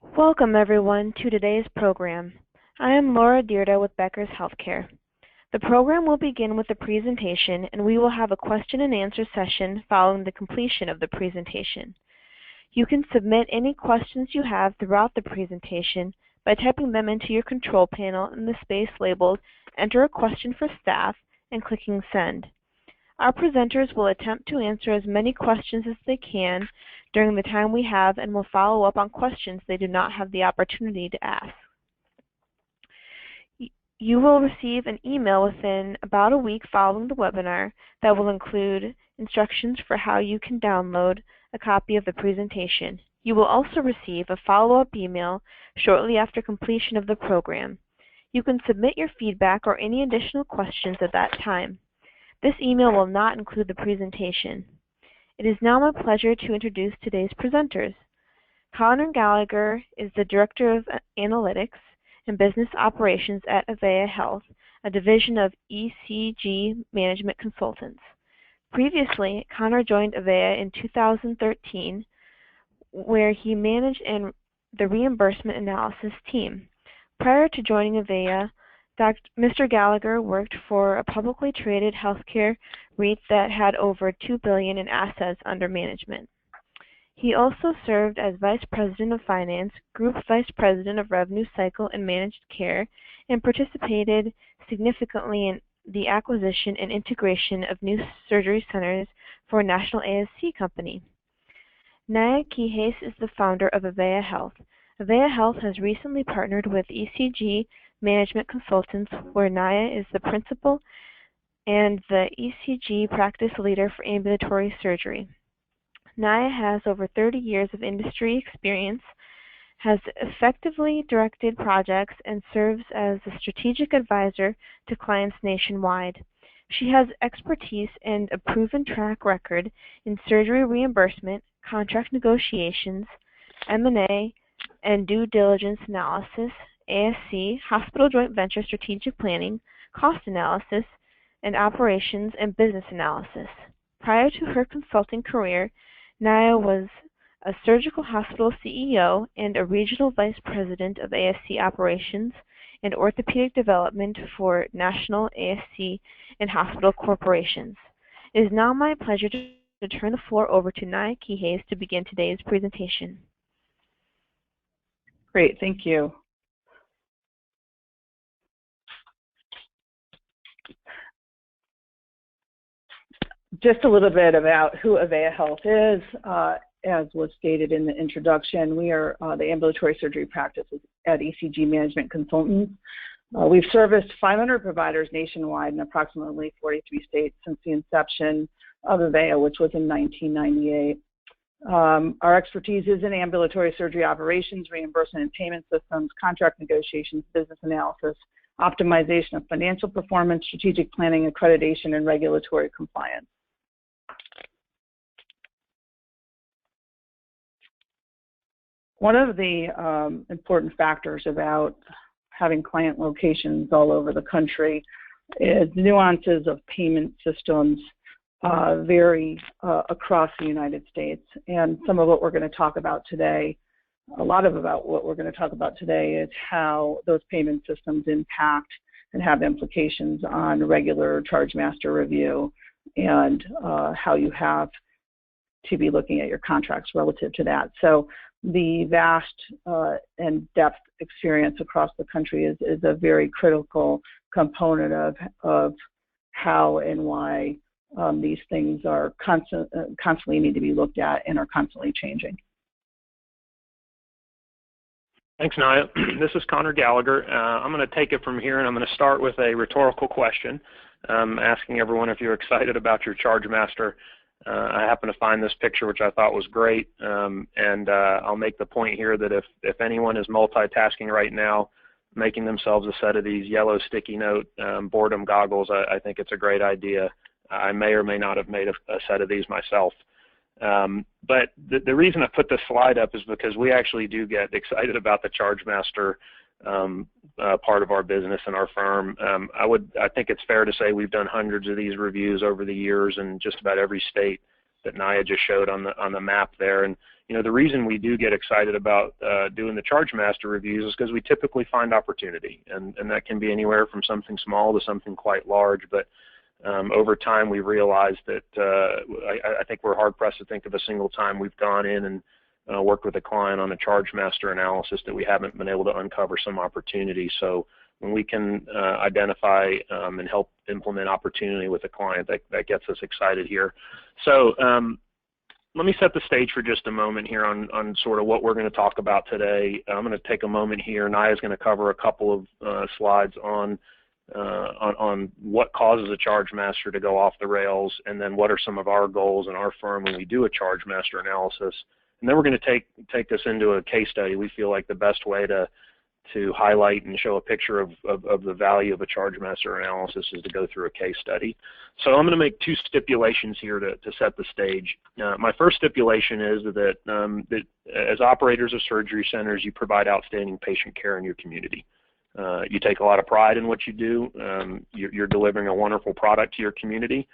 Welcome everyone to today's program. I am Laura Dierda with Becker's Healthcare. The program will begin with a presentation and we will have a question and answer session following the completion of the presentation. You can submit any questions you have throughout the presentation by typing them into your control panel in the space labeled Enter a Question for Staff and clicking Send. Our presenters will attempt to answer as many questions as they can during the time we have and will follow up on questions they do not have the opportunity to ask. You will receive an email within about a week following the webinar that will include instructions for how you can download a copy of the presentation. You will also receive a follow-up email shortly after completion of the program. You can submit your feedback or any additional questions at that time. This email will not include the presentation. It is now my pleasure to introduce today's presenters. Connor Gallagher is the Director of Analytics and Business Operations at Avea Health, a division of ECG Management Consultants. Previously, Connor joined Avea in 2013, where he managed the reimbursement analysis team. Prior to joining Avea, Mr. Gallagher worked for a publicly traded healthcare REIT that had over $2 billion in assets under management. He also served as Vice President of Finance, Group Vice President of Revenue Cycle and Managed Care, and participated significantly in the acquisition and integration of new surgery centers for a national ASC company. Naya Quijes is the founder of Avea Health. Avea Health has recently partnered with ECG Management Consultants, where Naya is the principal and the ECG practice leader for ambulatory surgery. Naya has over 30 years of industry experience, has effectively directed projects, and serves as a strategic advisor to clients nationwide. She has expertise and a proven track record in surgery reimbursement, contract negotiations, M&A, and due diligence analysis, ASC, hospital joint venture strategic planning, cost analysis, and operations and business analysis. Prior to her consulting career, Naya was a surgical hospital CEO and a regional vice president of ASC operations and orthopedic development for national ASC and hospital corporations. It is now my pleasure to turn the floor over to Naya Quijes to begin today's presentation. Great, thank you. Just a little bit about who Avea Health is. As was stated in the introduction, we are the ambulatory surgery practice at ECG Management Consultants. We've serviced 500 providers nationwide in approximately 43 states since the inception of Avea, which was in 1998. Our expertise is in ambulatory surgery operations, reimbursement and payment systems, contract negotiations, business analysis, optimization of financial performance, strategic planning, accreditation, and regulatory compliance. One of the important factors about having client locations all over the country is nuances of payment systems vary across the United States. And some of what we're going to talk about today, about what we're going to talk about today is how those payment systems impact and have implications on regular charge master review and how you have to be looking at your contracts relative to that. So the vast and depth experience across the country is a very critical component of how and why these things are constantly need to be looked at and are constantly changing. Thanks, Naya. This is Connor Gallagher. I'm going to take it from here, and I'm going to start with a rhetorical question, asking everyone if you're excited about your charge master. I happen to find this picture, which I thought was great, and I'll make the point here that if anyone is multitasking right now, making themselves a set of these yellow sticky note boredom goggles, I think it's a great idea. I may or may not have made a set of these myself. But the reason I put this slide up is because we actually do get excited about the charge master part of our business and our firm. I think it's fair to say we've done hundreds of these reviews over the years in just about every state that Naya just showed on the map there. And the reason we do get excited about doing the charge master reviews is because we typically find opportunity, and that can be anywhere from something small to something quite large. But over time, we realized that I think we're hard pressed to think of a single time we've gone in and worked with a client on a charge master analysis that we haven't been able to uncover some opportunity. So when we can identify and help implement opportunity with a client, that gets us excited here. So let me set the stage for just a moment here on sort of what we're going to talk about today. I'm going to take a moment here. Naya's going to cover a couple of slides on what causes a charge master to go off the rails, and then what are some of our goals in our firm when we do a charge master analysis. And then we're going to take this into a case study. We feel like the best way to highlight and show a picture of the value of a charge master analysis is to go through a case study. So I'm going to make two stipulations here to set the stage. My first stipulation is that as operators of surgery centers, you provide outstanding patient care in your community. You take a lot of pride in what you do. You're delivering a wonderful product to your community.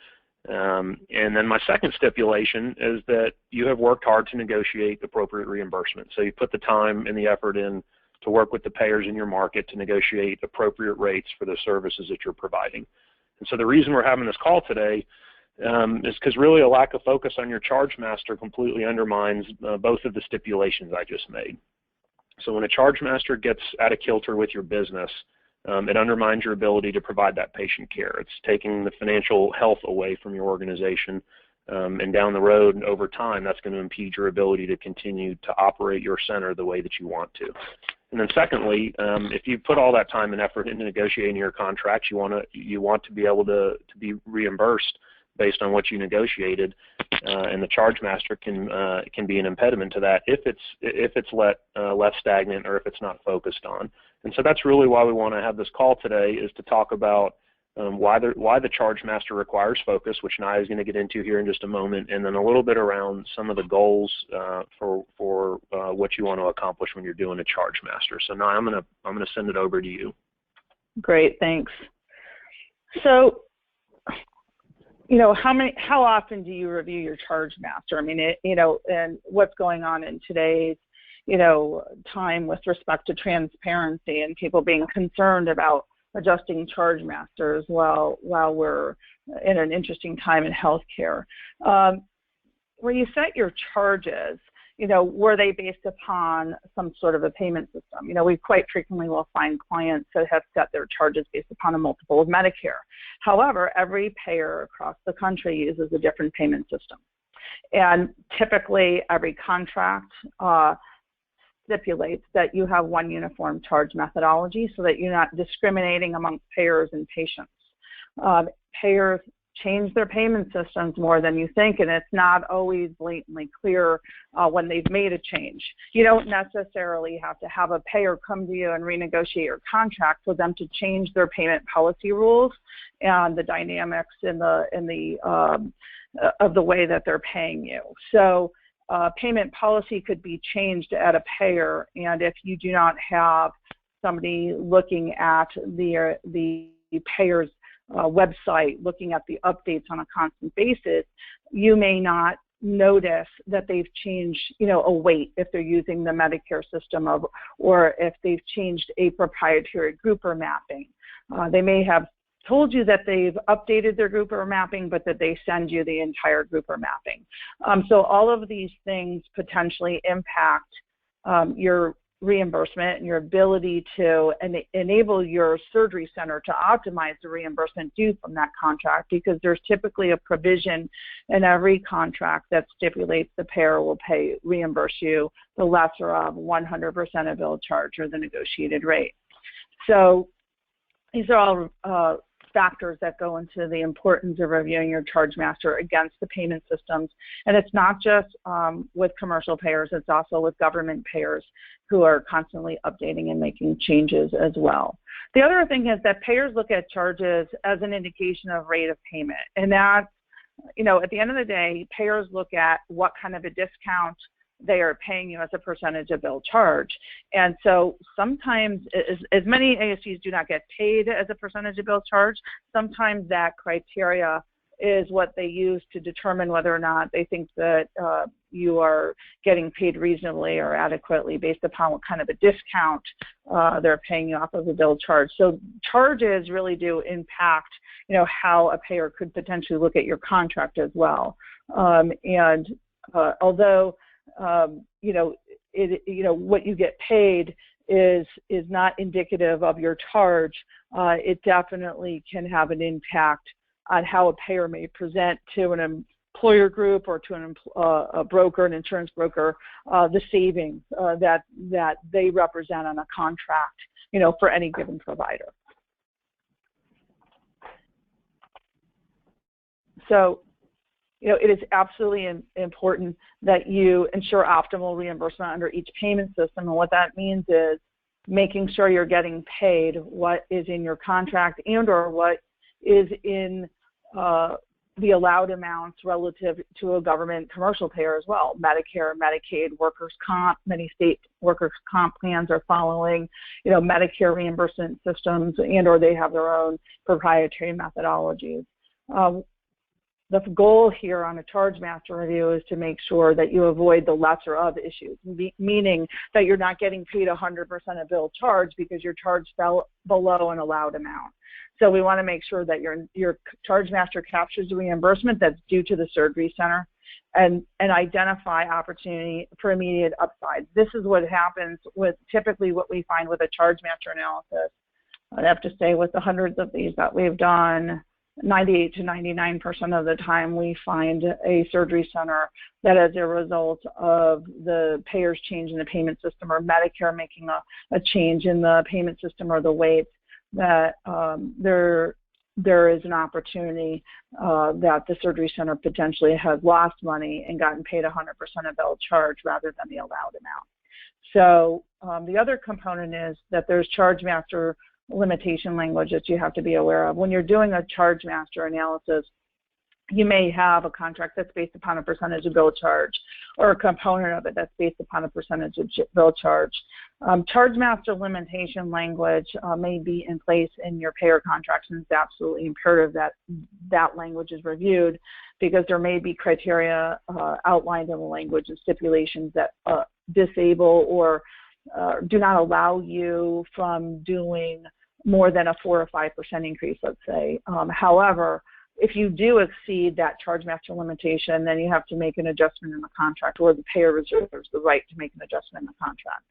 And then my second stipulation is that you have worked hard to negotiate appropriate reimbursement. So you put the time and the effort in to work with the payers in your market to negotiate appropriate rates for the services that you're providing. And so the reason we're having this call today is because really a lack of focus on your charge master completely undermines both of the stipulations I just made. So when a charge master gets out of kilter with your business, it undermines your ability to provide that patient care. It's taking the financial health away from your organization, and down the road and over time, that's going to impede your ability to continue to operate your center the way that you want to. And then secondly, if you put all that time and effort into negotiating your contracts, you want to be able to be reimbursed based on what you negotiated, and the charge master can be an impediment to that if it's left stagnant or if it's not focused on. And so that's really why we want to have this call today, is to talk about why the charge master requires focus, which Naya is going to get into here in just a moment, and then a little bit around some of the goals for what you want to accomplish when you're doing a charge master. So Naya, I'm going to send it over to you. Great, thanks. So, how often do you review your charge master? I mean, and what's going on in today's time with respect to transparency and people being concerned about adjusting charge masters while we're in an interesting time in healthcare. When you set your charges, were they based upon some sort of a payment system? We quite frequently will find clients that have set their charges based upon a multiple of Medicare. However, every payer across the country uses a different payment system. And typically every contract stipulates that you have one uniform charge methodology so that you're not discriminating amongst payers and patients. Payers change their payment systems more than you think, and it's not always blatantly clear when they've made a change. You don't necessarily have to have a payer come to you and renegotiate your contract for them to change their payment policy rules and the dynamics of the way that they're paying you. So payment policy could be changed at a payer, and if you do not have somebody looking at the payer's website, looking at the updates on a constant basis, you may not notice that they've changed, a weight if they're using the Medicare system or if they've changed a proprietary grouper mapping. They may have told you that they've updated their grouper mapping, but that they send you the entire grouper mapping. So all of these things potentially impact your reimbursement and your ability to enable your surgery center to optimize the reimbursement due from that contract, because there's typically a provision in every contract that stipulates the payer will reimburse you the lesser of 100% of bill charge or the negotiated rate. So these are all factors that go into the importance of reviewing your charge master against the payment systems. And it's not just with commercial payers, it's also with government payers who are constantly updating and making changes as well. The other thing is that payers look at charges as an indication of rate of payment. And that's, at the end of the day, payers look at what kind of a discount they are paying you as a percentage of bill charge. And so sometimes, as many ASCs do not get paid as a percentage of bill charge, sometimes that criteria is what they use to determine whether or not they think that you are getting paid reasonably or adequately based upon what kind of a discount they're paying you off of the bill charge. So charges really do impact, how a payer could potentially look at your contract as well. Although what you get paid is not indicative of your charge, it definitely can have an impact on how a payer may present to an employer group or to a broker, an insurance broker, the savings that they represent on a contract, for any given provider. So, it is absolutely important that you ensure optimal reimbursement under each payment system. And what that means is making sure you're getting paid what is in your contract and or what is in the allowed amounts relative to a government commercial payer as well. Medicare, Medicaid, workers' comp, many state workers' comp plans are following, Medicare reimbursement systems and or they have their own proprietary methodologies. The goal here on a charge master review is to make sure that you avoid the lesser of issues, meaning that you're not getting paid 100% of bill charge because your charge fell below an allowed amount. So we want to make sure that your charge master captures the reimbursement that's due to the surgery center and identify opportunity for immediate upside. This is what happens with typically what we find with a charge master analysis. I'd have to say with the hundreds of these that we've done, 98 to 99% of the time we find a surgery center that as a result of the payer's change in the payment system or Medicare making a change in the payment system or the weights, that there is an opportunity that the surgery center potentially has lost money and gotten paid 100% of bill charge rather than the allowed amount. So the other component is that there's charge master limitation language that you have to be aware of. When you're doing a charge master analysis, you may have a contract that's based upon a percentage of bill charge or a component of it that's based upon a percentage of bill charge. Charge master limitation language may be in place in your payer contracts, and it's absolutely imperative that that language is reviewed because there may be criteria outlined in the language and stipulations that disable or do not allow you from doing more than a 4 or 5% increase, let's say. However, if you do exceed that charge master limitation, then you have to make an adjustment in the contract, or the payer reserves the right to make an adjustment in the contract.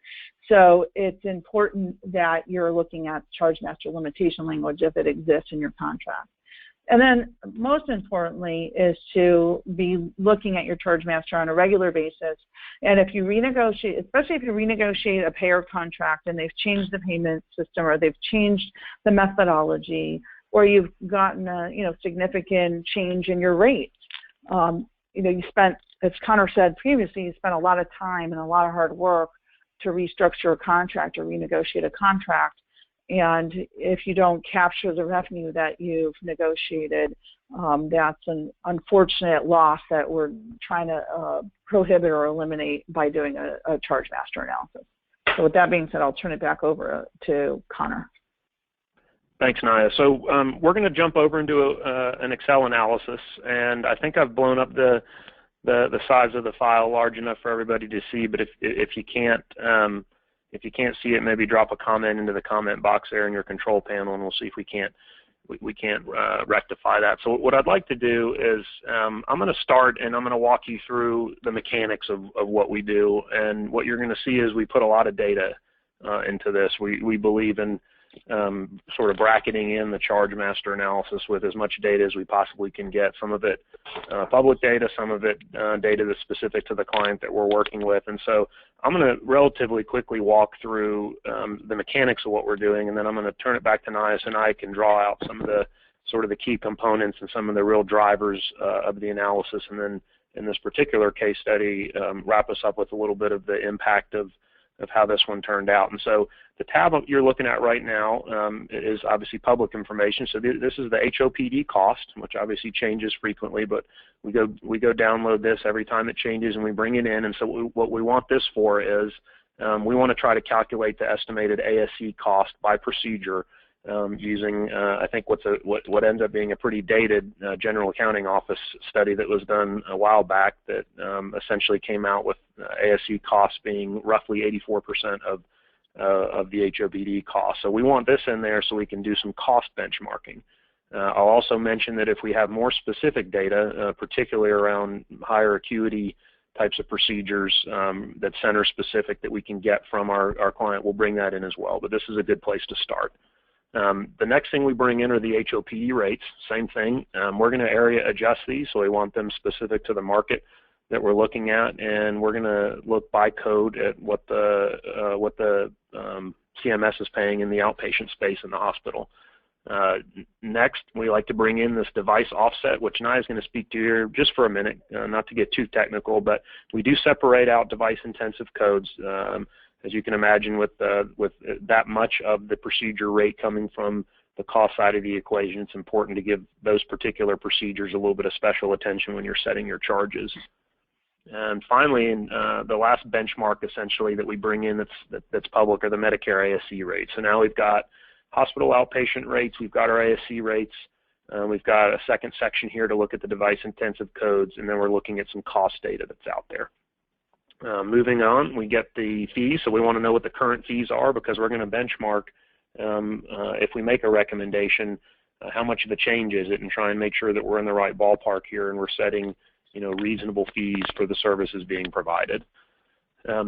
So it's important that you're looking at charge master limitation language if it exists in your contract. And then most importantly is to be looking at your charge master on a regular basis. And if you renegotiate, especially if you renegotiate a payer contract and they've changed the payment system or they've changed the methodology, or you've gotten a significant change in your rates, you spent, as Connor said previously, you spent a lot of time and a lot of hard work to restructure a contract or renegotiate a contract. And if you don't capture the revenue that you've negotiated, that's an unfortunate loss that we're trying to prohibit or eliminate by doing a charge master analysis. So with that being said, I'll turn it back over to Connor. Thanks, Naya. So we're going to jump over into an Excel analysis, and I think I've blown up the size of the file large enough for everybody to see. But if you can't see it, maybe drop a comment into the comment box there in your control panel, and we'll see if we can't rectify that. So what I'd like to do is I'm going to start, and I'm going to walk you through the mechanics of what we do. And what you're going to see is we put a lot of data into this. We believe in sort of bracketing in the charge master analysis with as much data as we possibly can get. Some of it public data, some of it data that's specific to the client that we're working with. And so I'm going to relatively quickly walk through the mechanics of what we're doing, and then I'm going to turn it back to Naya so Naya can draw out some of the sort of the key components and some of the real drivers of the analysis, and then in this particular case study wrap us up with a little bit of the impact of how this one turned out. And so the tab you're looking at right now is obviously public information. So this is the HOPD cost, which obviously changes frequently, but we go download this every time it changes and we bring it in. And so what we want this for is we want to try to calculate the estimated ASC cost by procedure using I think what ends up being a pretty dated General Accounting Office study that was done a while back that essentially came out with ASC costs being roughly 84% of the HOPD cost. So we want this in there so we can do some cost benchmarking. I'll also mention that if we have more specific data, particularly around higher acuity types of procedures that center specific that we can get from our client, we'll bring that in as well. But this is a good place to start. The next thing we bring in are the HOPD rates. Same thing. We're going to area adjust these, so we want them specific to the market that we're looking at, and we're going to look by code at what the CMS is paying in the outpatient space in the hospital. Next, we like to bring in this device offset, which Naya is going to speak to here just for a minute, not to get too technical, but we do separate out device-intensive codes. As you can imagine, with that much of the procedure rate coming from the cost side of the equation, it's important to give those particular procedures a little bit of special attention when you're setting your charges. And finally, the last benchmark essentially that we bring in that's public are the Medicare ASC rates. So now we've got hospital outpatient rates, we've got our ASC rates, we've got a second section here to look at the device-intensive codes, and then we're looking at some cost data that's out there. Moving on, we get the fees, so we want to know what the current fees are because we're going to benchmark if we make a recommendation, how much of a change is it, and try and make sure that we're in the right ballpark here and we're setting reasonable fees for the services being provided.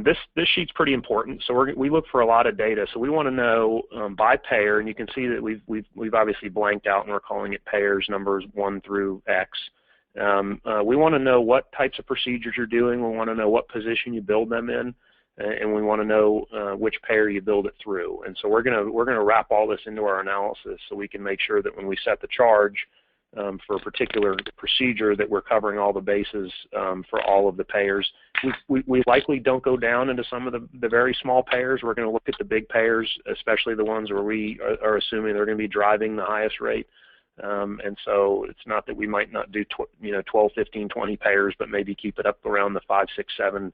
This sheet's pretty important, so we look for a lot of data. So we want to know by payer, and you can see that we've obviously blanked out and we're calling it payers numbers 1 through X. We want to know what types of procedures you're doing. We want to know what position you build them in, and we want to know which payer you build it through. And so we're gonna wrap all this into our analysis so we can make sure that when we set the charge for a particular procedure that we're covering all the bases for all of the payers. We likely don't go down into some of the very small payers. We're going to look at the big payers, especially the ones where we are assuming they're going to be driving the highest rate. And so it's not that we might not do 12, 15, 20 payers, but maybe keep it up around the 5, 6, 7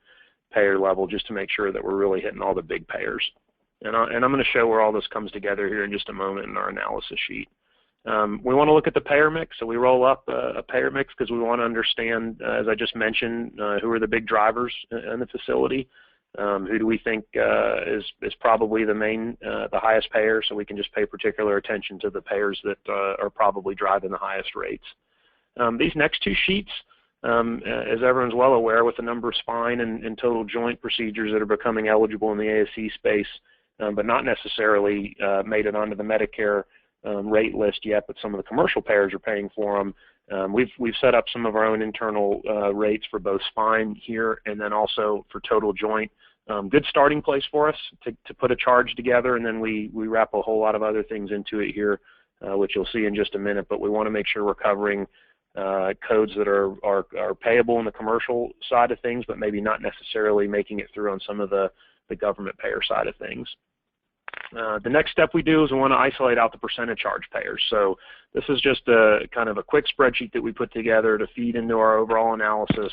payer level just to make sure that we're really hitting all the big payers. And I'm going to show where all this comes together here in just a moment in our analysis sheet. We want to look at the payer mix, so we roll up a payer mix because we want to understand, as I just mentioned, who are the big drivers in the facility, who do we think is probably the highest payer, so we can just pay particular attention to the payers that are probably driving the highest rates. These next two sheets, as everyone's well aware, with the number of spine and total joint procedures that are becoming eligible in the ASC space, but not necessarily made it onto the Medicare rate list yet, but some of the commercial payers are paying for them. We've set up some of our own internal rates for both spine here and then also for total joint. Good starting place for us to put a charge together, and then we wrap a whole lot of other things into it here, which you'll see in just a minute, but we want to make sure we're covering codes that are payable in the commercial side of things, but maybe not necessarily making it through on some of the government payer side of things. The next step we do is we want to isolate out the percentage charge payers. So this is just a kind of a quick spreadsheet that we put together to feed into our overall analysis,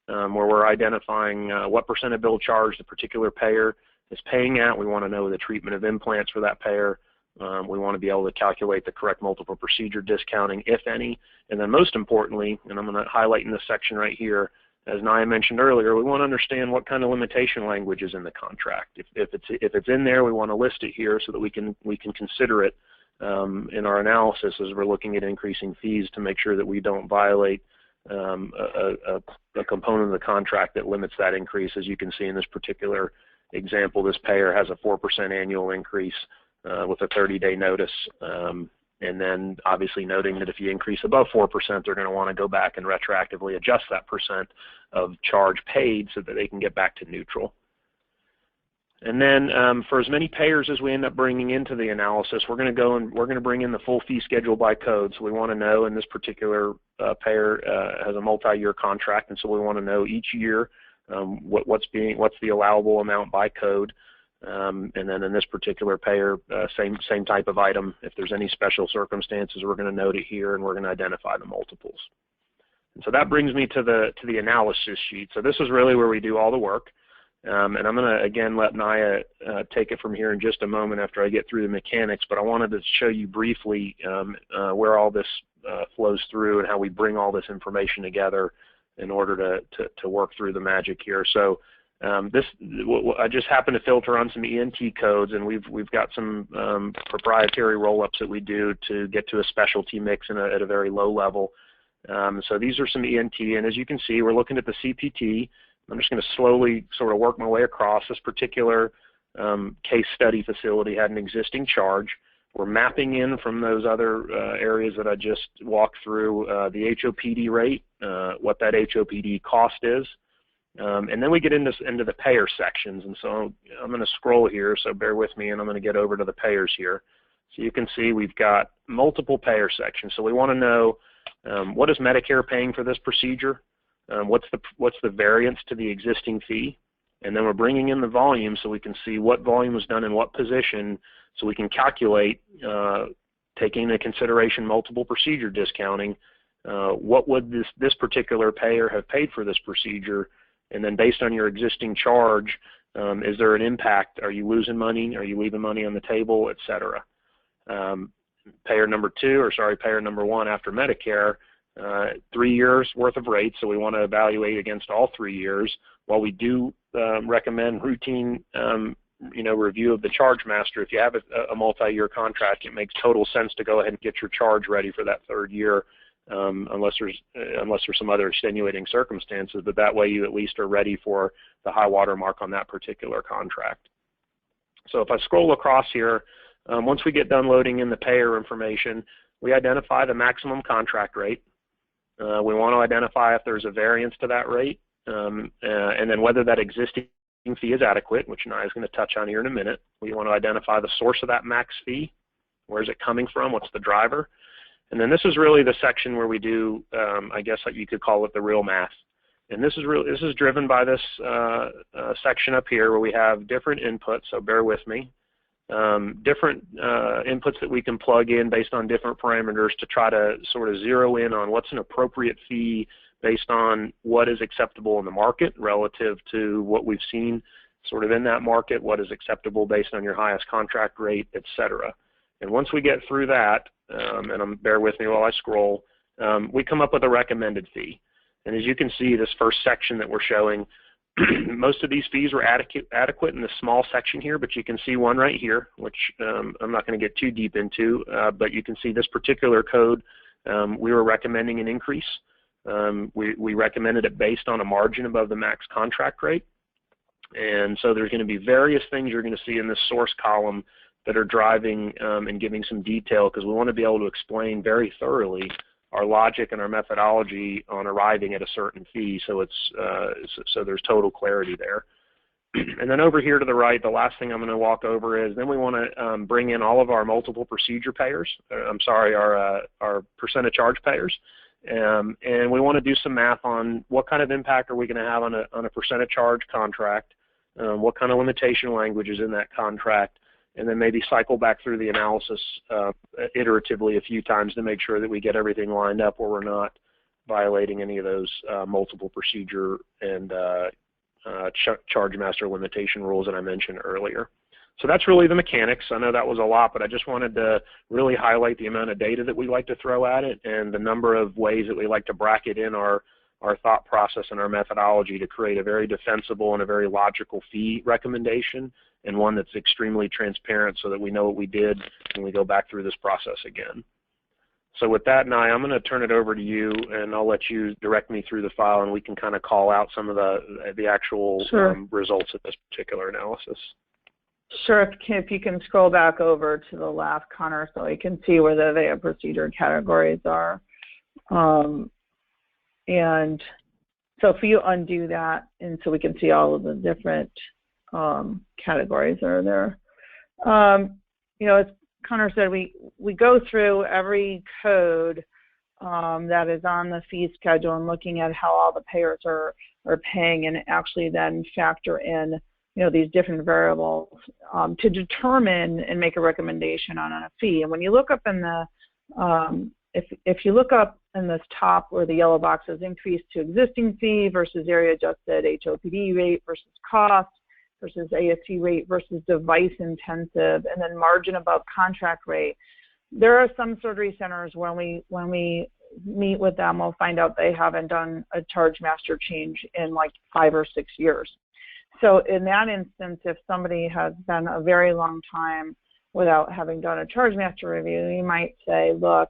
where we're identifying what percent of bill charge the particular payer is paying at. We want to know the treatment of implants for that payer. We want to be able to calculate the correct multiple procedure discounting, if any. And then most importantly, and I'm going to highlight in this section right here, as Naya mentioned earlier, we want to understand what kind of limitation language is in the contract. If it's in there, we want to list it here so that we can consider it in our analysis as we're looking at increasing fees to make sure that we don't violate a component of the contract that limits that increase. As you can see in this particular example, this payer has a 4% annual increase with a 30-day notice. And then obviously noting that if you increase above 4%, they're going to want to go back and retroactively adjust that percent of charge paid so that they can get back to neutral. And then for as many payers as we end up bringing into the analysis, we're going to go and we're going to bring in the full fee schedule by code. So we want to know, in this particular payer has a multi-year contract, and so we want to know each year what's the allowable amount by code. And then in this particular payer, same type of item. If there's any special circumstances, we're going to note it here, and we're going to identify the multiples. And so that brings me to the analysis sheet. So this is really where we do all the work. And I'm going to, again, let Naya take it from here in just a moment after I get through the mechanics, but I wanted to show you briefly where all this flows through and how we bring all this information together in order to work through the magic here. So I just happened to filter on some ENT codes, and we've got some proprietary roll-ups that we do to get to a specialty mix at a very low level. So these are some ENT, and as you can see, we're looking at the CPT. I'm just going to slowly sort of work my way across. This particular case study facility had an existing charge. We're mapping in from those other areas that I just walked through the HOPD rate, what that HOPD cost is, and then we get into the payer sections. And so I'm going to scroll here, so bear with me, and I'm going to get over to the payers here. So you can see we've got multiple payer sections. So we want to know what is Medicare paying for this procedure? What's the variance to the existing fee? And then we're bringing in the volume so we can see what volume was done in what position, so we can calculate, taking into consideration multiple procedure discounting, what would this particular payer have paid for this procedure, and then based on your existing charge, is there an impact? Are you losing money? Are you leaving money on the table, et cetera? Payer number one after Medicare, 3 years worth of rates, so we want to evaluate against all 3 years. While we do recommend routine review of the charge master, if you have a multi-year contract, it makes total sense to go ahead and get your charge ready for that 3rd year, unless there's some other extenuating circumstances, but that way you at least are ready for the high water mark on that particular contract. So if I scroll across here, once we get done loading in the payer information, we identify the maximum contract rate. We want to identify if there's a variance to that rate, and then whether that existing fee is adequate, which Naya is going to touch on here in a minute. We want to identify the source of that max fee. Where is it coming from? What's the driver? And then this is really the section where we do, I guess you could call it the real math. And this is driven by this section up here where we have different inputs, so bear with me. Different inputs that we can plug in based on different parameters to try to sort of zero in on what's an appropriate fee based on what is acceptable in the market relative to what we've seen sort of in that market, what is acceptable based on your highest contract rate, et cetera. And once we get through that, and bear with me while I scroll, we come up with a recommended fee. And as you can see, this first section that we're showing, most of these fees were adequate in the small section here, but you can see one right here, which I'm not going to get too deep into, but you can see this particular code, we were recommending an increase. We recommended it based on a margin above the max contract rate. And so there's going to be various things you're going to see in this source column that are driving and giving some detail, because we want to be able to explain very thoroughly our logic and our methodology on arriving at a certain fee, so so there's total clarity there. And then over here to the right, the last thing I'm going to walk over is then we want to bring in all of our multiple procedure payers. Our percent of charge payers, and we want to do some math on what kind of impact are we going to have on a percent of charge contract, what kind of limitation language is in that contract, and then maybe cycle back through the analysis iteratively a few times to make sure that we get everything lined up where we're not violating any of those multiple procedure and charge master limitation rules that I mentioned earlier. So that's really the mechanics. I know that was a lot, but I just wanted to really highlight the amount of data that we like to throw at it and the number of ways that we like to bracket in our thought process and our methodology to create a very defensible and a very logical fee recommendation, and one that's extremely transparent so that we know what we did when we go back through this process again. So with that, Naya, I'm going to turn it over to you, and I'll let you direct me through the file, and we can kind of call out some of the actual results of this particular analysis. Sure. If you can scroll back over to the left, Connor, so you can see where the procedure categories are. And so if you undo that, and so we can see all of the different categories that are there. As Connor said, we go through every code that is on the fee schedule and looking at how all the payers are paying, and actually then factor in these different variables to determine and make a recommendation on a fee. And when you look up in the if you look up in this top where the yellow box says increase to existing fee versus area adjusted HOPD rate versus cost versus ASC rate versus device intensive, and then margin above contract rate. There are some surgery centers when we meet with them, we'll find out they haven't done a charge master change in like 5 or 6 years. So in that instance, if somebody has been a very long time without having done a charge master review, you might say, look,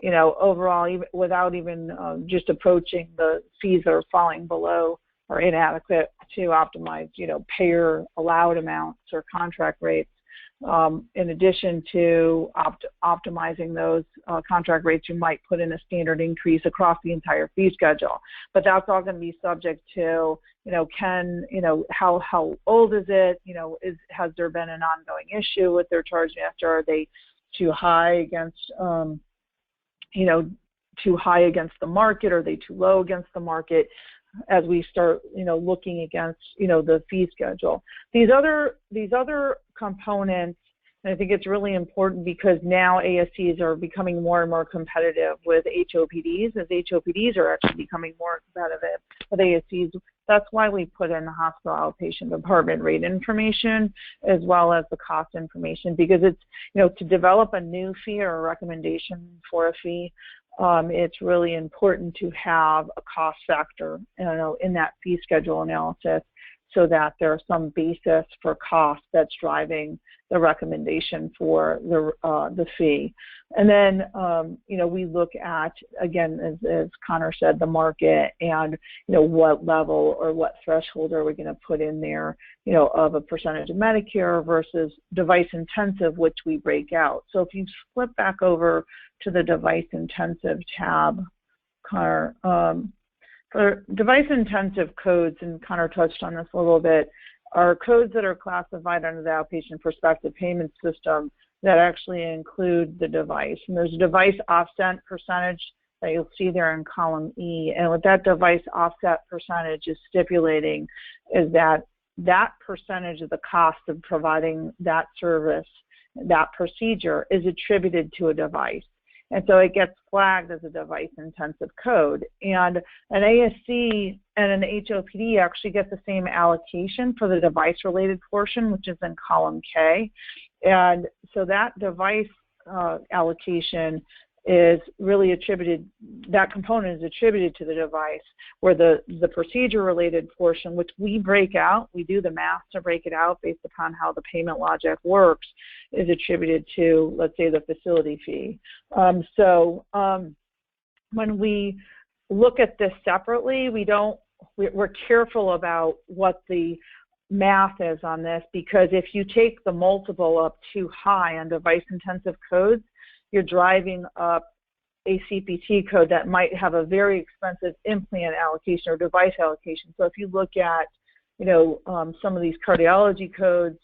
you know, overall, even without even just approaching the fees that are falling below or inadequate to optimize, you know, payer allowed amounts or contract rates, in addition to optimizing those contract rates, you might put in a standard increase across the entire fee schedule. But that's all going to be subject to, you know, how old is it? You know, has there been an ongoing issue with their charge master? Are they too high against, too high against the market? Are they too low against the market? As we start, you know, looking against, you know, the fee schedule. These other components, and I think it's really important because now ASCs are becoming more and more competitive with HOPDs, as HOPDs are actually becoming more competitive with ASCs. That's why we put in the hospital outpatient department rate information as well as the cost information, because it's, you know, to develop a new fee or a recommendation for a fee, it's really important to have a cost factor, you know, in that fee schedule analysis, so that there's some basis for cost that's driving the recommendation for the fee. And then, you know, we look at, again, as Connor said, the market and, you know, what level or what threshold are we going to put in there, you know, of a percentage of Medicare versus device intensive, which we break out. So if you flip back over to the device intensive tab, Connor, for device intensive codes, and Connor touched on this a little bit, are codes that are classified under the outpatient prospective payment system that actually include the device. And there's a device offset percentage that you'll see there in column E. And what that device offset percentage is stipulating is that that percentage of the cost of providing that service, that procedure, is attributed to a device. And so it gets flagged as a device-intensive code. And an ASC and an HOPD actually get the same allocation for the device-related portion, which is in column K. And so that device allocation is really attributed, that component is attributed to the device, where the procedure-related portion, which we break out, we do the math to break it out based upon how the payment logic works, is attributed to, let's say, the facility fee. When we look at this separately, we're careful about what the math is on this, because if you take the multiple up too high on device-intensive codes, you're driving up a CPT code that might have a very expensive implant allocation or device allocation. So if you look at, you know, some of these cardiology codes,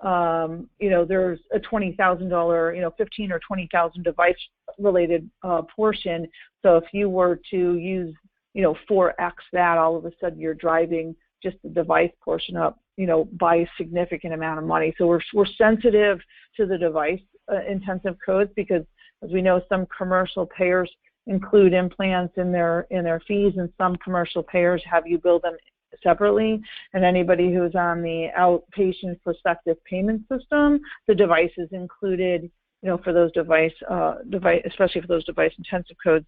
you know, there's a $20,000, you know, 15 or 20,000 device-related portion. So if you were to use, you know, 4x that, all of a sudden you're driving just the device portion up, you know, by a significant amount of money. So we're sensitive to the device intensive codes, because as we know, some commercial payers include implants in their fees, and some commercial payers have you bill them separately. And anybody who's on the outpatient prospective payment system, the device is included, you know, for those device, especially for those device intensive codes,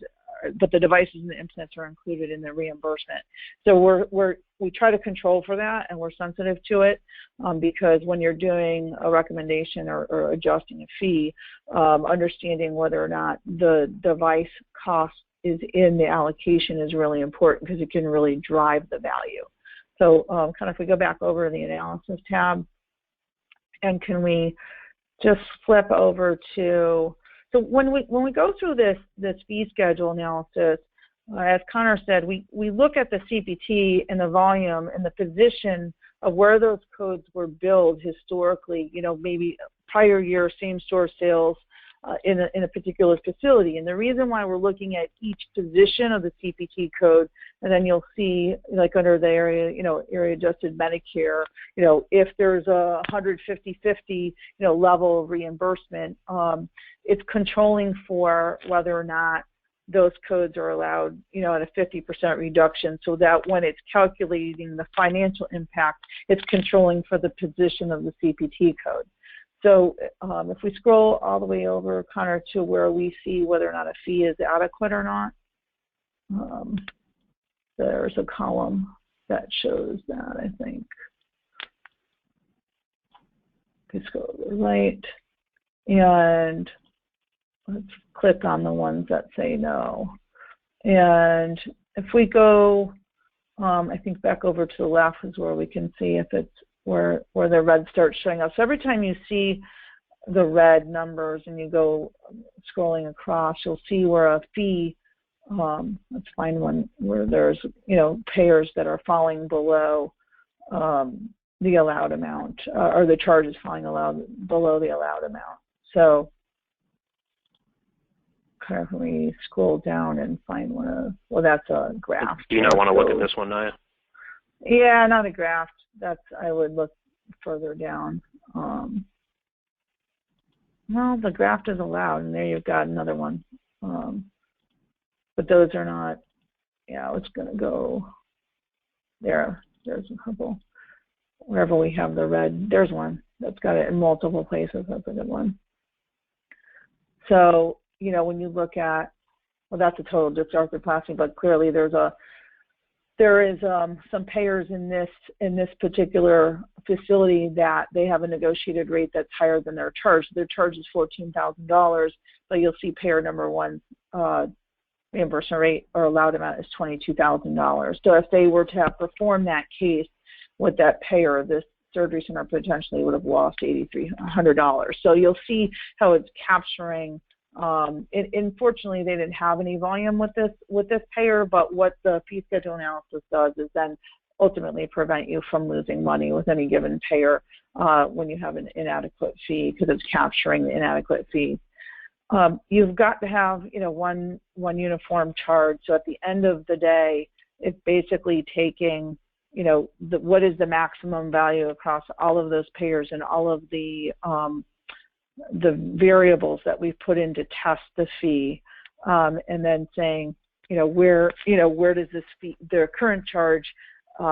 but the devices and the implants are included in the reimbursement. So we try to control for that, and we're sensitive to it, because when you're doing a recommendation or adjusting a fee, understanding whether or not the device cost is in the allocation is really important, because it can really drive the value. So kind of if we go back over to the analysis tab, and can we just flip over to, so when we go through this fee schedule analysis, as Connor said, we look at the CPT and the volume and the position of where those codes were billed historically, you know, maybe prior year same-store sales in a particular facility. And the reason why we're looking at each position of the CPT code, and then you'll see, like under the area, you know, area adjusted Medicare, you know, if there's a 150/50, you know, level of reimbursement, it's controlling for whether or not those codes are allowed, at a 50% reduction, so that when it's calculating the financial impact, it's controlling for the position of the CPT code. So if we scroll all the way over, Connor, to where we see whether or not a fee is adequate or not, there's a column that shows that, I think. Let's go to the right, and let's click on the ones that say no. And if we go, I think back over to the left is where we can see if it's where the red starts showing up. So every time you see the red numbers and you go scrolling across, you'll see where a fee, let's find one where there's, payers that are falling below the allowed amount, or the charge is falling below the allowed amount. So can we scroll down and find one of, well, that's a graph. Do you not want to look at this one, Naya? Yeah, not a graph. I would look further down. Well, the graph is allowed, and there you've got another one. But those are not, it's going to go there. There's a couple. Wherever we have the red, there's one that's got it in multiple places. That's a good one. So, when you look at, well, that's a total disc arthroplasty, but clearly there is some payers in this particular facility that they have a negotiated rate that's higher than their charge. Their charge is $14,000, but you'll see payer number one reimbursement rate or allowed amount is $22,000. So if they were to have performed that case with that payer, this surgery center potentially would have lost $8,300. So you'll see how it's capturing. Unfortunately, they didn't have any volume with this payer, but what the fee schedule analysis does is then ultimately prevent you from losing money with any given payer when you have an inadequate fee, because it's capturing the inadequate fee. You've got to have one uniform charge. So at the end of the day, it's basically taking what is the maximum value across all of those payers and all of the variables that we've put in to test the fee, and then saying, where does this fee, their current charge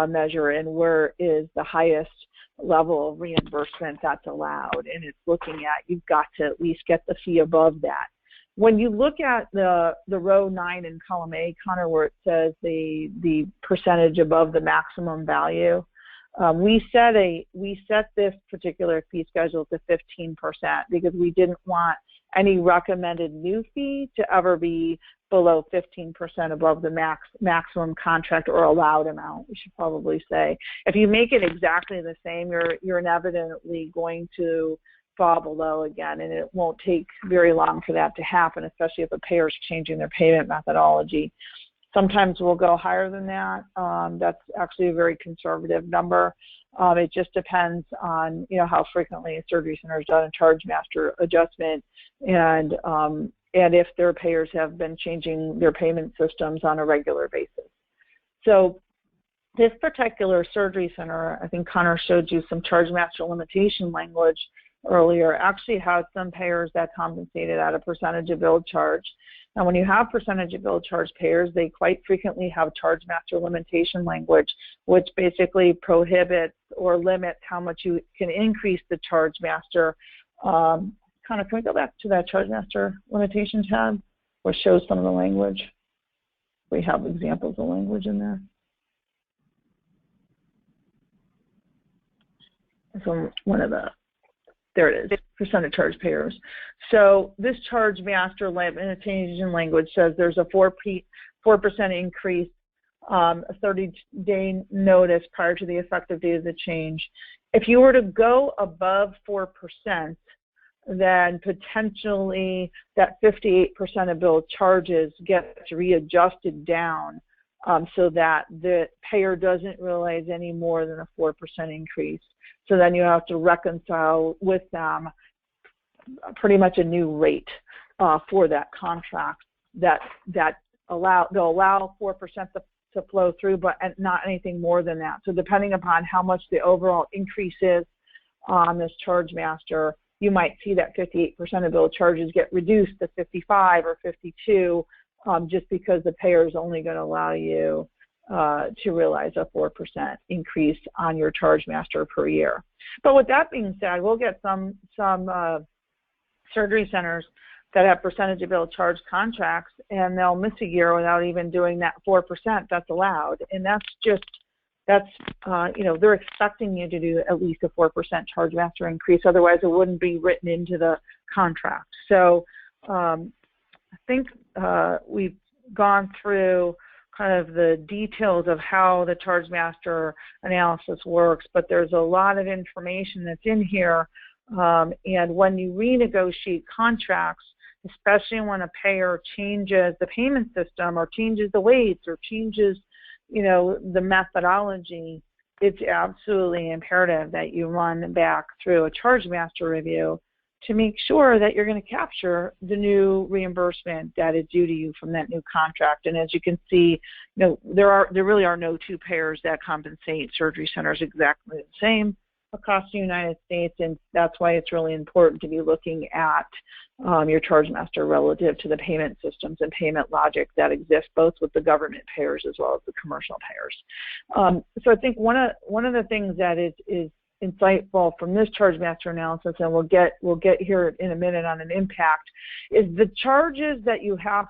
measure, and where is the highest level of reimbursement that's allowed, and it's looking at, you've got to at least get the fee above that. When you look at the row 9 in column A, Connor, where it says the percentage above the maximum value, we set this particular fee schedule to 15% because we didn't want any recommended new fee to ever be below 15% above the maximum contract or allowed amount, we should probably say. If you make it exactly the same, you're inevitably going to fall below again, and it won't take very long for that to happen, especially if a payer is changing their payment methodology. Sometimes we'll go higher than that. That's actually a very conservative number. It just depends on how frequently a surgery center has done a charge master adjustment, and if their payers have been changing their payment systems on a regular basis. So this particular surgery center, I think Connor showed you some charge master limitation language earlier, actually has some payers that compensated at a percentage of billed charge. Now, when you have percentage of billed charge payers, they quite frequently have charge master limitation language, which basically prohibits or limits how much you can increase the charge master. Can we go back to that charge master limitation tab, which shows some of the language? We have examples of language in there. So there it is, percent of charge payers. So this charge master limitation language says there's a 4% increase, a 30-day notice prior to the effective date of the change. If you were to go above 4%, then potentially that 58% of billed charges gets readjusted down so that the payer doesn't realize any more than a 4% increase. So then you have to reconcile with them pretty much a new rate for that contract they'll allow 4% to flow through, but not anything more than that. So depending upon how much the overall increase is on this charge master, you might see that 58% of bill charges get reduced to 55 or 52 just because the payer is only going to allow you to realize a 4% increase on your charge master per year. But with that being said, we'll get some surgery centers that have percentage of bill charge contracts, and they'll miss a year without even doing that 4% that's allowed. And they're expecting you to do at least a 4% charge master increase. Otherwise, it wouldn't be written into the contract. So I think we've gone through kind of the details of how the charge master analysis works, but there's a lot of information that's in here. And when you renegotiate contracts, especially when a payer changes the payment system or changes the weights or changes, the methodology, it's absolutely imperative that you run back through a charge master review to make sure that you're going to capture the new reimbursement that is due to you from that new contract. And as you can see, there really are no two payers that compensate surgery centers exactly the same across the United States, and that's why it's really important to be looking at your charge master relative to the payment systems and payment logic that exist both with the government payers as well as the commercial payers. So I think one of the things that is insightful from this charge master analysis, and we'll get here in a minute on an impact, is the charges that you have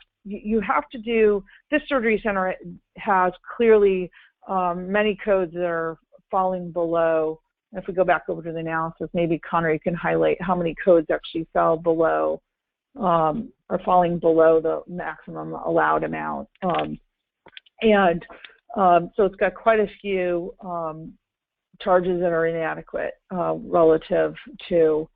to do. This surgery center has clearly many codes that are falling below. If we go back over to the analysis, maybe Connor, you can highlight how many codes actually fell below or falling below the maximum allowed amount. So it's got quite a few charges that are inadequate relative to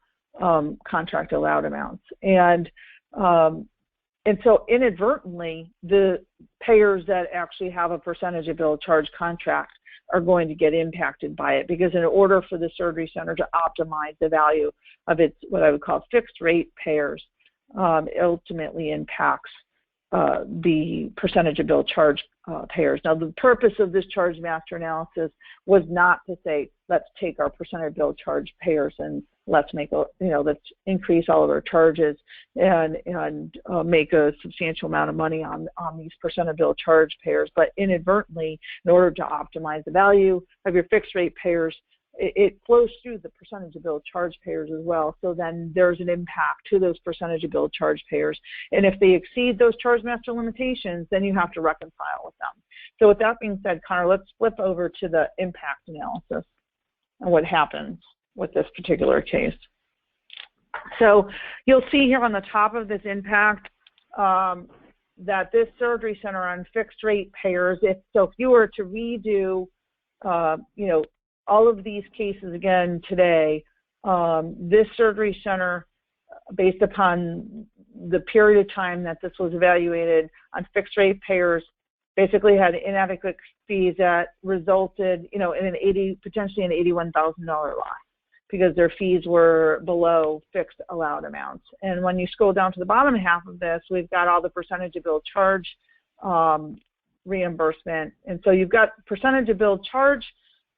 contract allowed amounts. And so inadvertently, the payers that actually have a percentage of bill charge contract are going to get impacted by it, because in order for the surgery center to optimize the value of its, what I would call fixed rate payers, it ultimately impacts the percentage of bill charge payers. Now, the purpose of this charge master analysis was not to say, let's take our percentage of bill charge payers and let's increase all of our charges and make a substantial amount of money on these percent of bill charge payers. But inadvertently, in order to optimize the value of your fixed rate payers, it flows through the percentage of bill charge payers as well. So then there's an impact to those percentage of bill charge payers. And if they exceed those charge master limitations, then you have to reconcile with them. So with that being said, Connor, let's flip over to the impact analysis and what happens with this particular case. So you'll see here on the top of this impact that this surgery center on fixed rate payers, if you were to redo, all of these cases again today, this surgery center, based upon the period of time that this was evaluated on fixed rate payers, basically had inadequate fees that resulted, in potentially an $81,000 loss, because their fees were below fixed allowed amounts. And when you scroll down to the bottom half of this, we've got all the percentage of bill charge reimbursement. And so you've got percentage of bill charge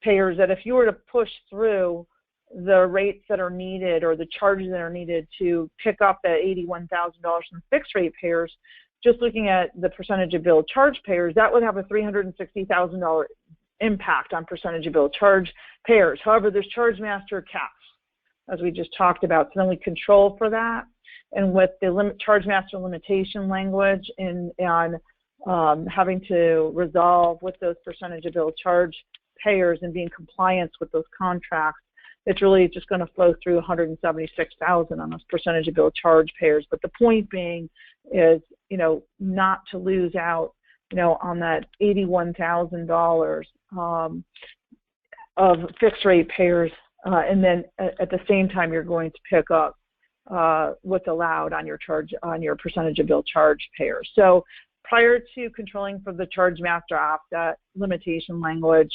payers that if you were to push through the rates that are needed or the charges that are needed to pick up that $81,000 from fixed rate payers, just looking at the percentage of bill charge payers, that would have a $360,000 impact on percentage of bill charge payers. However, there's charge master caps, as we just talked about. So then we control for that. And with the charge master limitation language and having to resolve with those percentage of bill charge payers and be in compliance with those contracts, it's really just going to flow through $176,000 on those percentage of bill charge payers. But the point being is, not to lose out, on that $81,000 of fixed rate payers, and then at the same time you're going to pick up what's allowed on your percentage of bill charge payers. So prior to controlling for the charge master offset limitation language,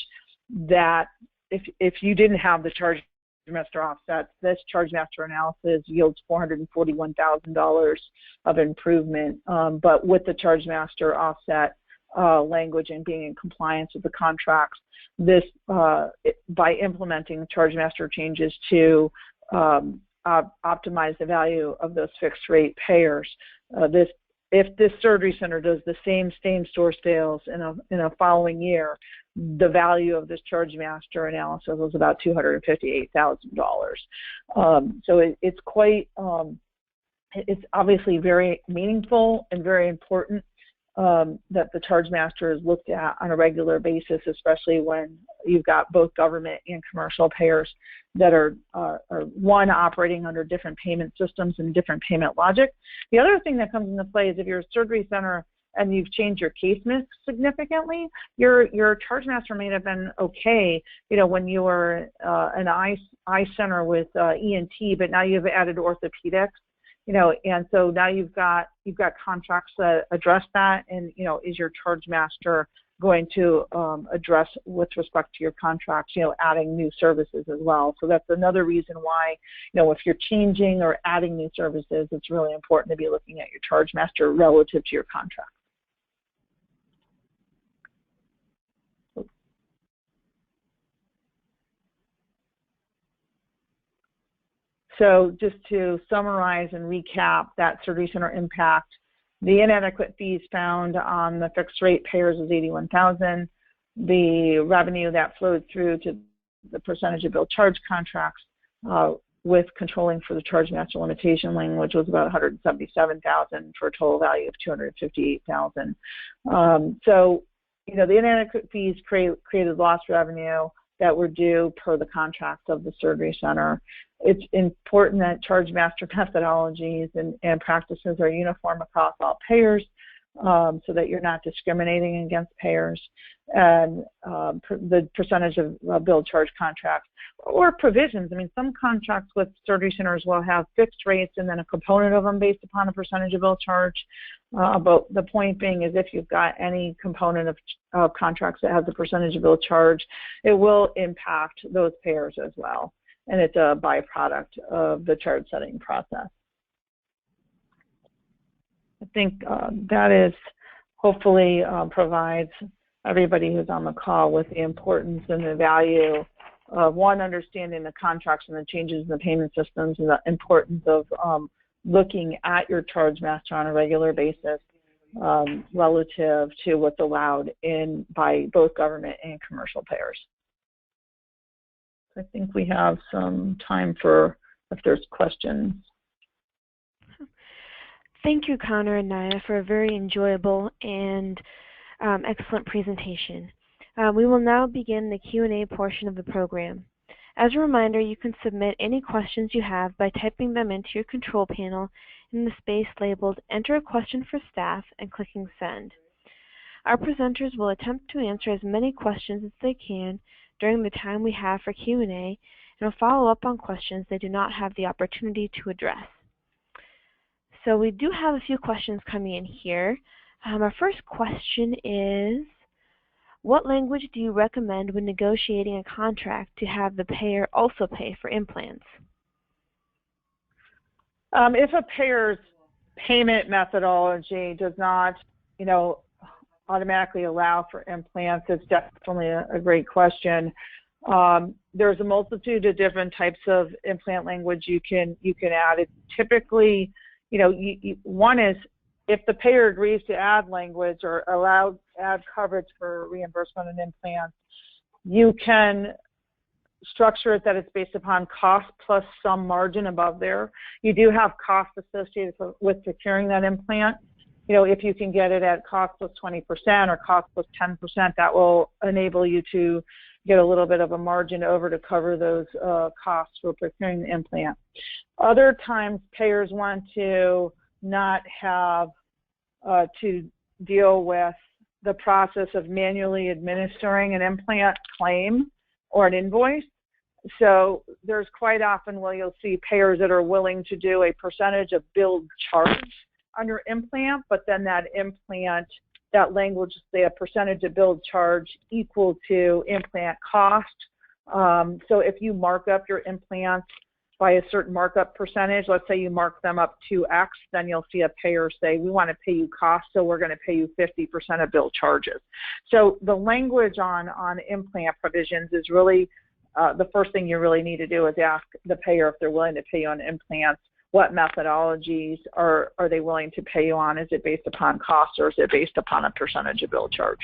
that if you didn't have the charge master offsets, this charge master analysis yields $441,000 of improvement. But with the charge master offset language and being in compliance with the contracts, this by implementing charge master changes to optimize the value of those fixed rate payers. If this surgery center does the same store sales in a following year, the value of this charge master analysis was about $258,000. So it's quite, it's obviously very meaningful and very important that the charge master is looked at on a regular basis, especially when you've got both government and commercial payers that are one, operating under different payment systems and different payment logic. The other thing that comes into play is if you're a surgery center and you've changed your case mix significantly, your charge master may have been okay, when you were an eye center with ENT, but now you've added orthopedics. And so now you've got contracts that address that, and is your charge master going to address with respect to your contracts, adding new services as well. So that's another reason why, if you're changing or adding new services, it's really important to be looking at your charge master relative to your contract. So just to summarize and recap that surgery center impact, the inadequate fees found on the fixed rate payers is $81,000. The revenue that flowed through to the percentage of bill charge contracts with controlling for the charge master limitation language was about $177,000 for a total value of $258,000. So, the inadequate fees created lost revenue that were due per the contract of the surgery center. It's important that charge master methodologies and practices are uniform across all payers so that you're not discriminating against payers. And the percentage of billed charge contracts or provisions. I mean, some contracts with surgery centers will have fixed rates and then a component of them based upon a percentage of bill charge. But the point being is if you've got any component of contracts that has a percentage of bill charge, it will impact those payers as well. And it's a byproduct of the charge setting process. I think that is hopefully provides everybody who's on the call with the importance and the value of, one, understanding the contracts and the changes in the payment systems and the importance of looking at your charge master on a regular basis relative to what's allowed by both government and commercial payers. I think we have some time for if there's questions. Thank you, Connor and Naya, for a very enjoyable and excellent presentation. We will now begin the Q&A portion of the program. As a reminder, you can submit any questions you have by typing them into your control panel in the space labeled Enter a Question for Staff and clicking Send. Our presenters will attempt to answer as many questions as they can during the time we have for Q&A and will follow up on questions they do not have the opportunity to address. So we do have a few questions coming in here. Our first question is, what language do you recommend when negotiating a contract to have the payer also pay for implants? If a payer's payment methodology does not, automatically allow for implants, it's definitely a great question. There's a multitude of different types of implant language you can add. It typically, one is if the payer agrees to add language or add coverage for reimbursement and implants, you can structure it that it's based upon cost plus some margin above there. You do have costs associated with procuring that implant. If you can get it at cost plus 20% or cost plus 10%, that will enable you to get a little bit of a margin over to cover those costs for procuring the implant. Other times, payers want to not have to deal with the process of manually administering an implant claim or an invoice. So there's quite often where you'll see payers that are willing to do a percentage of billed charge on your implant, but then that implant, that language, say a percentage of billed charge equal to implant cost. So if you mark up your implants by a certain markup percentage, let's say you mark them up 2x, then you'll see a payer say, we want to pay you cost, so we're going to pay you 50% of bill charges. So the language on implant provisions is really the first thing you really need to do is ask the payer if they're willing to pay you on implants. What methodologies are they willing to pay you on? Is it based upon cost, or is it based upon a percentage of bill charge?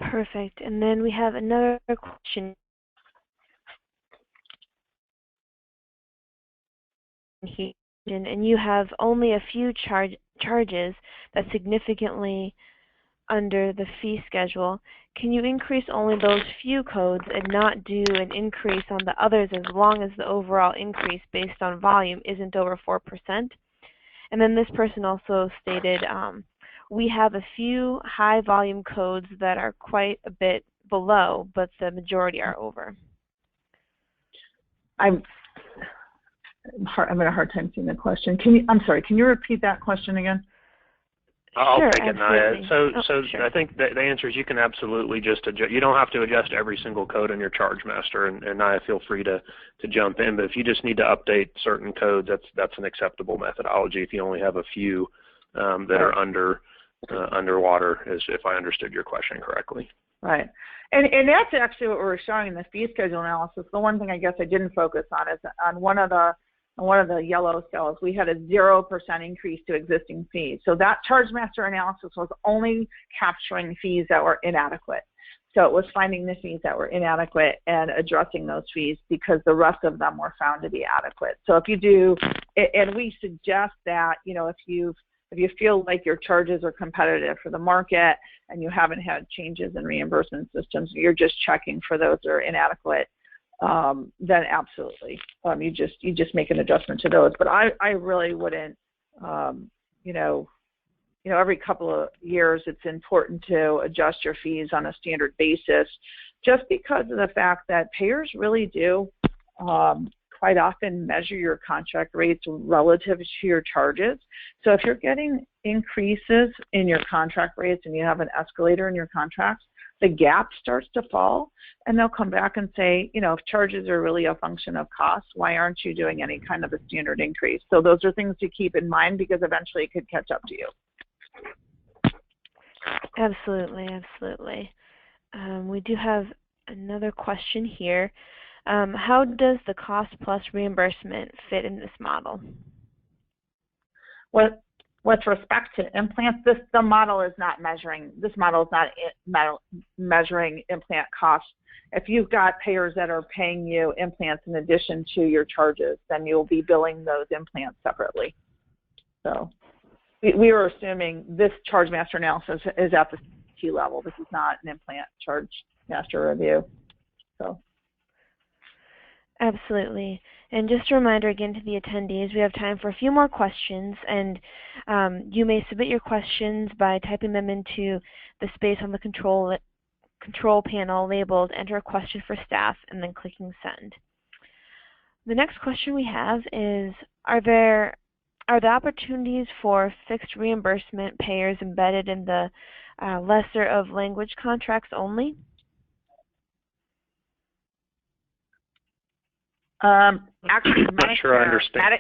Perfect. And then we have another question here, and you have only a few charges that significantly under the fee schedule. Can you increase only those few codes and not do an increase on the others as long as the overall increase based on volume isn't over 4%? And then this person also stated, we have a few high volume codes that are quite a bit below, but the majority are over. I'm having a hard time seeing the question. I'm sorry, can you repeat that question again? I'll Sure, take it, Naya. So sure. I think the answer is you can absolutely just adjust. You don't have to adjust every single code in your charge master, and Naya, feel free to jump in. But if you just need to update certain codes, that's an acceptable methodology. If you only have a few that are underwater, as if I understood your question correctly. Right, and that's actually what we're showing in the fee schedule analysis. The one thing I guess I didn't focus on is on one of the yellow cells, we had a 0% increase to existing fees. So that charge master analysis was only capturing fees that were inadequate. So it was finding the fees that were inadequate and addressing those fees because the rest of them were found to be adequate. So if you do, and we suggest that, if you feel like your charges are competitive for the market and you haven't had changes in reimbursement systems, you're just checking for those that are inadequate, then absolutely, you just make an adjustment to those. But I really wouldn't, every couple of years it's important to adjust your fees on a standard basis, just because of the fact that payers really do quite often measure your contract rates relative to your charges. So if you're getting increases in your contract rates and you have an escalator in your contracts, the gap starts to fall, and they'll come back and say, if charges are really a function of cost, why aren't you doing any kind of a standard increase? So those are things to keep in mind because eventually it could catch up to you. Absolutely, absolutely. We do have another question here. How does the cost plus reimbursement fit in this model? With respect to implants, the model is not measuring. This model is not measuring implant costs. If you've got payers that are paying you implants in addition to your charges, then you'll be billing those implants separately. So we were assuming this charge master analysis is at the T level. This is not an implant charge master review. So. Absolutely. And just a reminder again to the attendees, we have time for a few more questions, and you may submit your questions by typing them into the space on the control panel labeled Enter a Question for Staff and then clicking Send. The next question we have is, are the opportunities for fixed reimbursement payers embedded in the lesser of language contracts only? Actually, I'm not sure I understand.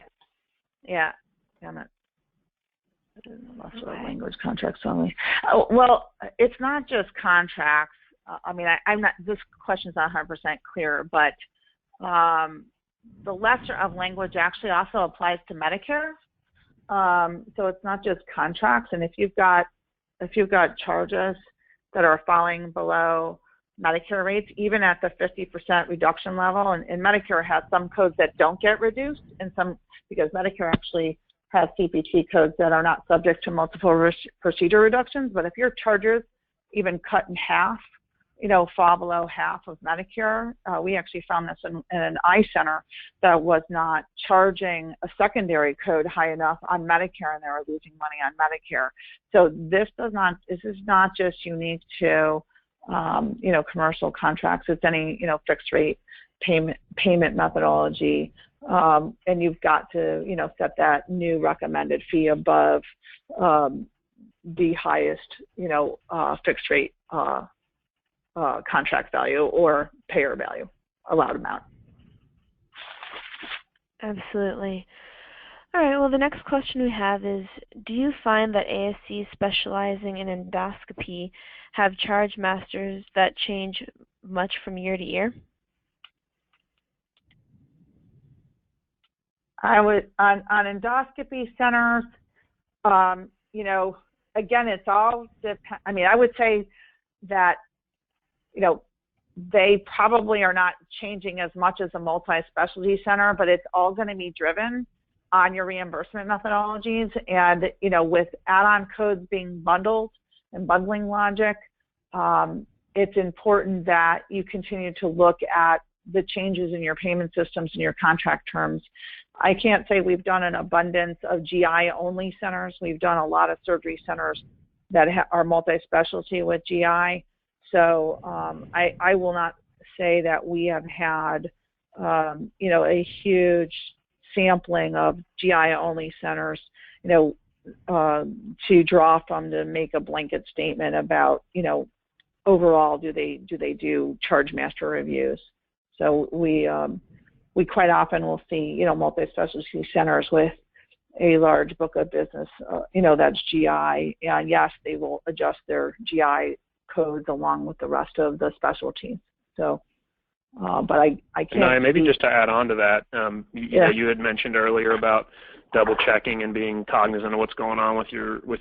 Yeah, damn it. Language contracts only. Well, it's not just contracts. I'm not. This question's not 100% clear, but the lesser of language actually also applies to Medicare. So it's not just contracts. And if you've got charges that are falling below Medicare rates, even at the 50% reduction level, and Medicare has some codes that don't get reduced, and some, because Medicare actually has CPT codes that are not subject to multiple procedure reductions. But if your charges even cut in half, fall below half of Medicare, we actually found this in an eye center that was not charging a secondary code high enough on Medicare, and they were losing money on Medicare. So this is not just unique to commercial contracts. It's any, fixed rate payment methodology. And you've got to, set that new recommended fee above the highest, fixed rate contract value or payer value, allowed amount. Absolutely. All right, well, the next question we have is, do you find that ASCs specializing in endoscopy have charge masters that change much from year to year? I would on endoscopy centers. You know, again, it's all depend. I mean, I would say that, you know, they probably are not changing as much as a multi-specialty center, but it's all going to be driven on your reimbursement methodologies. And, you know, with add-on codes being bundled and bundling logic, it's important that you continue to look at the changes in your payment systems and your contract terms. I can't say we've done an abundance of GI-only centers. We've done a lot of surgery centers that are multi-specialty with GI. So I will not say that we have had, you know, a huge sampling of GI-only centers, you know, to draw from to make a blanket statement about, you know, overall do they do charge master reviews. So we quite often will see, you know, multi-specialty centers with a large book of business, you know, that's GI, and yes, they will adjust their GI codes along with the rest of the specialties. So, but I can't. And maybe just to add on to that, you know, you had mentioned earlier about double checking and being cognizant of what's going on with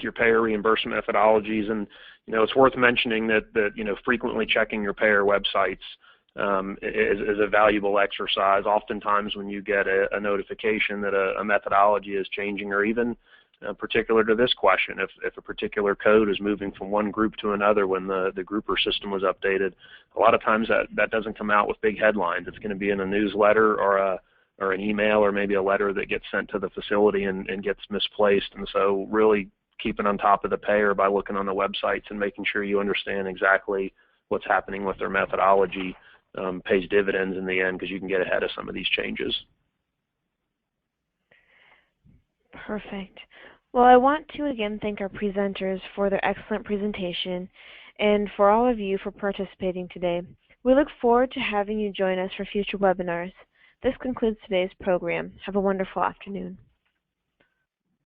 your payer reimbursement methodologies, and you know, it's worth mentioning that you know, frequently checking your payer websites is a valuable exercise. Oftentimes when you get a notification that a methodology is changing, or even particular to this question, if a particular code is moving from one group to another when the grouper system was updated, a lot of times that doesn't come out with big headlines. It's going to be in a newsletter or an email, or maybe a letter that gets sent to the facility and gets misplaced. And so really keeping on top of the payer by looking on the websites and making sure you understand exactly what's happening with their methodology pays dividends in the end, because you can get ahead of some of these changes. Perfect. Well, I want to again thank our presenters for their excellent presentation, and for all of you for participating today. We look forward to having you join us for future webinars. This concludes today's program. Have a wonderful afternoon.